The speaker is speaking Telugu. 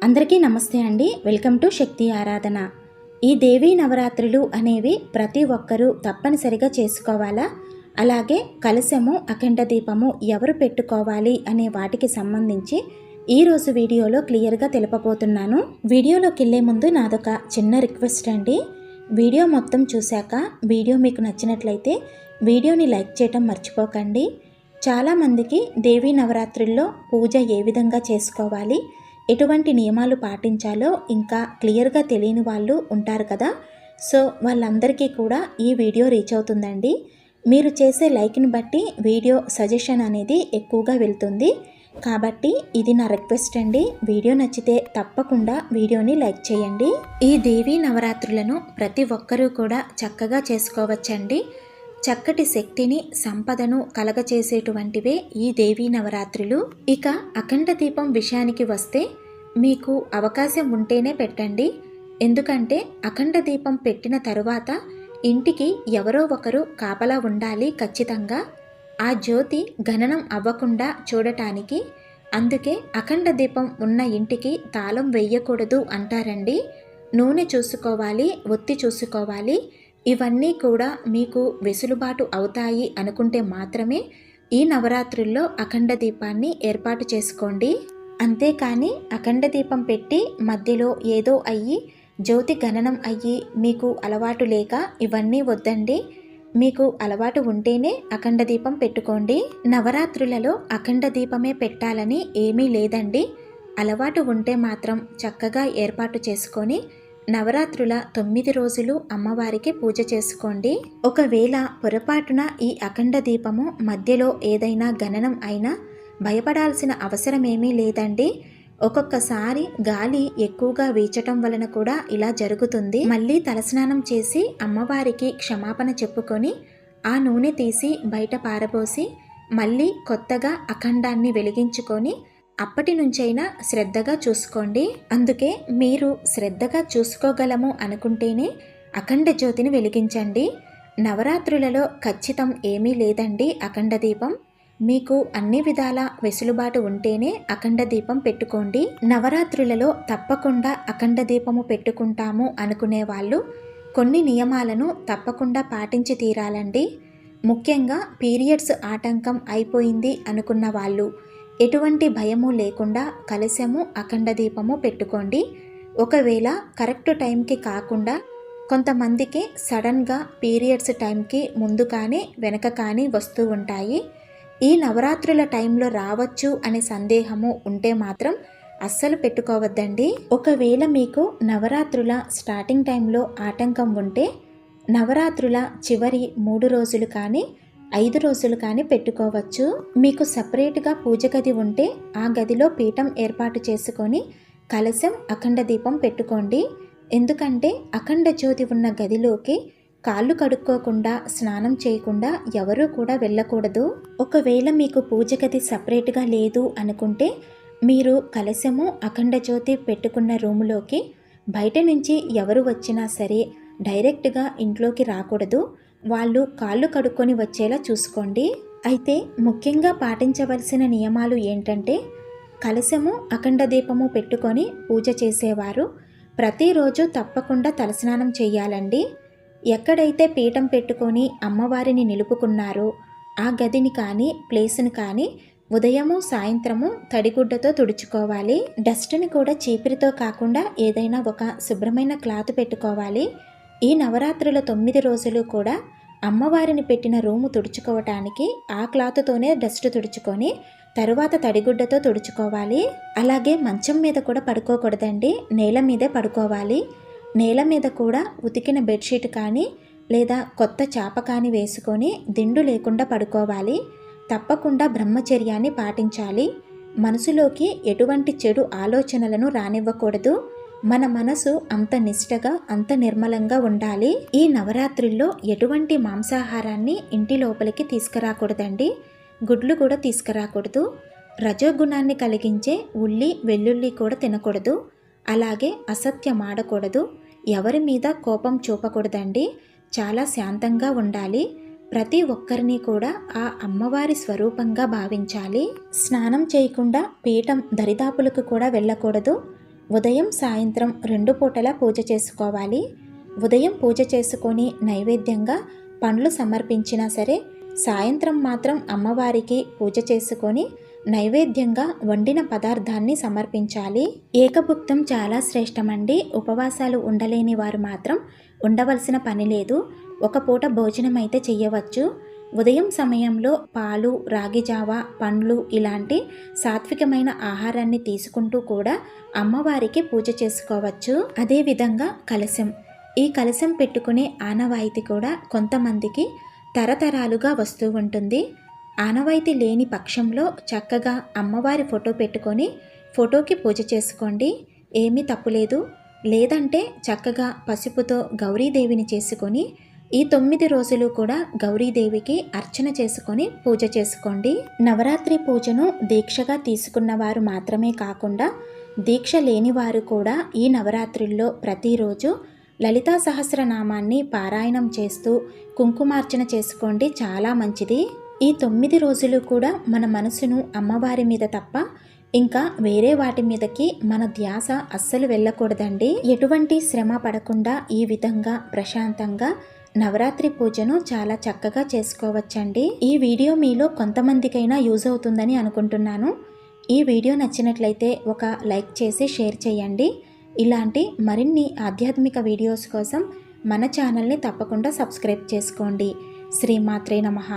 అందరికీ నమస్తే అండి. వెల్కమ్ టు శక్తి ఆరాధన. ఈ దేవీ నవరాత్రులు అనేవి ప్రతి ఒక్కరూ తప్పనిసరిగా చేసుకోవాలా, అలాగే కలశము అఖండ దీపము ఎవరు పెట్టుకోవాలి అనే వాటికి సంబంధించి ఈరోజు వీడియోలో క్లియర్గా తెలుపబోతున్నాను. వీడియోలోకి వెళ్ళే ముందు నాదొక చిన్న రిక్వెస్ట్ అండి. వీడియో మొత్తం చూశాక వీడియో మీకు నచ్చినట్లయితే వీడియోని లైక్ చేయటం మర్చిపోకండి. చాలామందికి దేవీ నవరాత్రుల్లో పూజ ఏ విధంగా చేసుకోవాలి, ఎటువంటి నియమాలు పాటించాలో ఇంకా క్లియర్గా తెలియని వాళ్ళు ఉంటారు కదా. సో వాళ్ళందరికీ కూడా ఈ వీడియో రీచ్ అవుతుందండి. మీరు చేసే లైక్ని బట్టి వీడియో సజెషన్ అనేది ఎక్కువగా వెళ్తుంది. కాబట్టి ఇది నా రిక్వెస్ట్ అండి. వీడియో నచ్చితే తప్పకుండా వీడియోని లైక్ చేయండి. ఈ దేవీ నవరాత్రులను ప్రతి ఒక్కరూ కూడా చక్కగా చేసుకోవచ్చండి. చక్కటి శక్తిని, సంపదను కలగచేసేటువంటివే ఈ దేవీ నవరాత్రులు. ఇక అఖండ దీపం విషయానికి వస్తే మీకు అవకాశం ఉంటేనే పెట్టండి. ఎందుకంటే అఖండ దీపం పెట్టిన తరువాత ఇంటికి ఎవరో ఒకరు కాపలా ఉండాలి ఖచ్చితంగా, ఆ జ్యోతి గణనం అవ్వకుండా చూడటానికి. అందుకే అఖండ దీపం ఉన్న ఇంటికి తాళం వేయకూడదు అంటారండి. నూనె చూసుకోవాలి, ఒత్తి చూసుకోవాలి. ఇవన్నీ కూడా మీకు వెసులుబాటు అవుతాయి అనుకుంటే మాత్రమే ఈ నవరాత్రుల్లో అఖండ దీపాన్ని ఏర్పాటు చేసుకోండి. అంతేకాని అఖండ దీపం పెట్టి మధ్యలో ఏదో అయ్యి జ్యోతి గణనం అయ్యి మీకు అలవాటు లేక ఇవన్నీ వద్దండి. మీకు అలవాటు ఉంటేనే అఖండ దీపం పెట్టుకోండి. నవరాత్రులలో అఖండ దీపమే పెట్టాలని ఏమీ లేదండి. అలవాటు ఉంటే మాత్రం చక్కగా ఏర్పాటు చేసుకొని నవరాత్రుల 9 రోజులు అమ్మవారికి పూజ చేసుకోండి. ఒకవేళ పొరపాటున ఈ అఖండ దీపము మధ్యలో ఏదైనా గణనం అయినా భయపడాల్సిన అవసరమేమీ లేదండి. ఒక్కొక్కసారి గాలి ఎక్కువగా వీచటం వలన కూడా ఇలా జరుగుతుంది. మళ్ళీ తలస్నానం చేసి అమ్మవారికి క్షమాపణ చెప్పుకొని ఆ నూనె తీసి బయట పారబోసి మళ్ళీ కొత్తగా అఖండాన్ని వెలిగించుకొని అప్పటి నుంచైనా శ్రద్ధగా చూసుకోండి. అందుకే మీరు శ్రద్ధగా చూసుకోగలము అనుకుంటేనే అఖండ జ్యోతిని వెలిగించండి. నవరాత్రులలో ఖచ్చితం ఏమీ లేదండి అఖండ దీపం. మీకు అన్ని విధాల వెసులుబాటు ఉంటేనే అఖండ దీపం పెట్టుకోండి. నవరాత్రులలో తప్పకుండా అఖండ దీపము పెట్టుకుంటాము అనుకునే వాళ్ళు కొన్ని నియమాలను తప్పకుండా పాటించి తీరాలండి. ముఖ్యంగా పీరియడ్స్ ఆటంకం అయిపోయింది అనుకున్న వాళ్ళు ఎటువంటి భయము లేకుండా కలశము అఖండ దీపము పెట్టుకోండి. ఒకవేళ కరెక్ట్ టైంకి కాకుండా కొంతమందికి సడన్గా పీరియడ్స్ టైంకి ముందు కానీ వెనక కానీ వస్తూ ఉంటాయి. ఈ నవరాత్రుల టైంలో రావచ్చు అనే సందేహము ఉంటే మాత్రం అస్సలు పెట్టుకోవద్దండి. ఒకవేళ మీకు నవరాత్రుల స్టార్టింగ్ టైంలో ఆటంకం ఉంటే నవరాత్రుల చివరి 3 రోజులు కానీ 5 రోజులు కానీ పెట్టుకోవచ్చు. మీకు సపరేట్గా పూజ గది ఉంటే ఆ గదిలో పీఠం ఏర్పాటు చేసుకొని కలశం అఖండ దీపం పెట్టుకోండి. ఎందుకంటే అఖండ జ్యోతి ఉన్న గదిలోకి కాళ్ళు కడుక్కోకుండా స్నానం చేయకుండా ఎవరూ కూడా వెళ్ళకూడదు. ఒకవేళ మీకు పూజ గది సపరేట్గా లేదు అనుకుంటే మీరు కలశము అఖండ జ్యోతి పెట్టుకున్న రూములోకి బయట నుంచి ఎవరు వచ్చినా సరే డైరెక్ట్గా ఇంట్లోకి రాకూడదు. వాళ్ళు కాళ్ళు కడుక్కొని వచ్చేలా చూసుకోండి. అయితే ముఖ్యంగా పాటించవలసిన నియమాలు ఏంటంటే కలశము అఖండ దీపము పెట్టుకొని పూజ చేసేవారు ప్రతిరోజు తప్పకుండా తలస్నానం చేయాలండి. ఎక్కడైతే పీఠం పెట్టుకొని అమ్మవారిని నిలుపుకున్నారో ఆ గదిని కానీ ప్లేస్ని కానీ ఉదయము సాయంత్రము తడిగుడ్డతో తుడుచుకోవాలి. డస్ట్ని కూడా చీపిరితో కాకుండా ఏదైనా ఒక శుభ్రమైన క్లాత్ పెట్టుకోవాలి. ఈ నవరాత్రుల 9 రోజులు కూడా అమ్మవారిని పెట్టిన రూము తుడుచుకోవటానికి ఆ క్లాత్తోనే డస్ట్ తుడుచుకొని తరువాత తడిగుడ్డతో తుడుచుకోవాలి. అలాగే మంచం మీద కూడా పడుకోకూడదండి, నేల మీదే పడుకోవాలి. నేల మీద కూడా ఉతికిన బెడ్షీట్ కానీ లేదా కొత్త చాప కానీ వేసుకొని దిండు లేకుండా పడుకోవాలి. తప్పకుండా బ్రహ్మచర్యాన్ని పాటించాలి. మనసులోకి ఎటువంటి చెడు ఆలోచనలను రానివ్వకూడదు. మన మనసు అంత నిష్టగా అంత నిర్మలంగా ఉండాలి. ఈ నవరాత్రుల్లో ఎటువంటి మాంసాహారాన్ని ఇంటి లోపలికి తీసుకురాకూడదండి. గుడ్లు కూడా తీసుకురాకూడదు. రజోగుణాన్ని కలిగించే ఉల్లి వెల్లుల్లి కూడా తినకూడదు. అలాగే అసత్యం ఆడకూడదు. ఎవరి మీద కోపం చూపకూడదండి. చాలా శాంతంగా ఉండాలి. ప్రతి ఒక్కరిని కూడా ఆ అమ్మవారి స్వరూపంగా భావించాలి. స్నానం చేయకుండా పీఠం దరిదాపులకు కూడా వెళ్ళకూడదు. ఉదయం సాయంత్రం 2 పూటలా పూజ చేసుకోవాలి. ఉదయం పూజ చేసుకొని నైవేద్యంగా పండ్లు సమర్పించినా సరే, సాయంత్రం మాత్రం అమ్మవారికి పూజ చేసుకొని నైవేద్యంగా వండిన పదార్థాన్ని సమర్పించాలి. ఏకభుక్తం చాలా శ్రేష్టమండి. ఉపవాసాలు ఉండలేని వారు మాత్రం ఉండవలసిన పని లేదు. ఒక పూట భోజనం అయితే చెయ్యవచ్చు. ఉదయం సమయంలో పాలు, రాగి జావ, పండ్లు ఇలాంటి సాత్వికమైన ఆహారాన్ని తీసుకుంటూ కూడా అమ్మవారికి పూజ చేసుకోవచ్చు. అదేవిధంగా కలశం. ఈ కలశం పెట్టుకునే ఆనవాయితీ కూడా కొంతమందికి తరతరాలుగా వస్తూ ఉంటుంది. ఆనవాయితీ లేని పక్షంలో చక్కగా అమ్మవారి ఫోటో పెట్టుకొని ఫోటోకి పూజ చేసుకోండి, ఏమీ తప్పులేదు. లేదంటే చక్కగా పసుపుతో గౌరీదేవిని చేసుకొని ఈ 9 రోజులు కూడా గౌరీదేవికి అర్చన చేసుకొని పూజ చేసుకోండి. నవరాత్రి పూజను దీక్షగా తీసుకున్న వారు మాత్రమే కాకుండా దీక్ష లేని వారు కూడా ఈ నవరాత్రుల్లో ప్రతిరోజు లలితా సహస్రనామాన్ని పారాయణం చేస్తూ కుంకుమార్చన చేసుకోండి, చాలా మంచిది. ఈ 9 రోజులు కూడా మన మనసును అమ్మవారి మీద తప్ప ఇంకా వేరే వాటి మీదకి మన ధ్యాస అస్సలు వెళ్ళకూడదండి. ఎటువంటి శ్రమ పడకుండా ఈ విధంగా ప్రశాంతంగా నవరాత్రి పూజను చాలా చక్కగా చేసుకోవచ్చండి. ఈ వీడియో మీలో కొంతమందికైనా యూజ్ అవుతుందని అనుకుంటున్నాను. ఈ వీడియో నచ్చినట్లయితే ఒక లైక్ చేసి షేర్ చేయండి. ఇలాంటి మరిన్ని ఆధ్యాత్మిక వీడియోస్ కోసం మన ఛానల్ని తప్పకుండా సబ్స్క్రైబ్ చేసుకోండి. శ్రీమాత్రే నమః.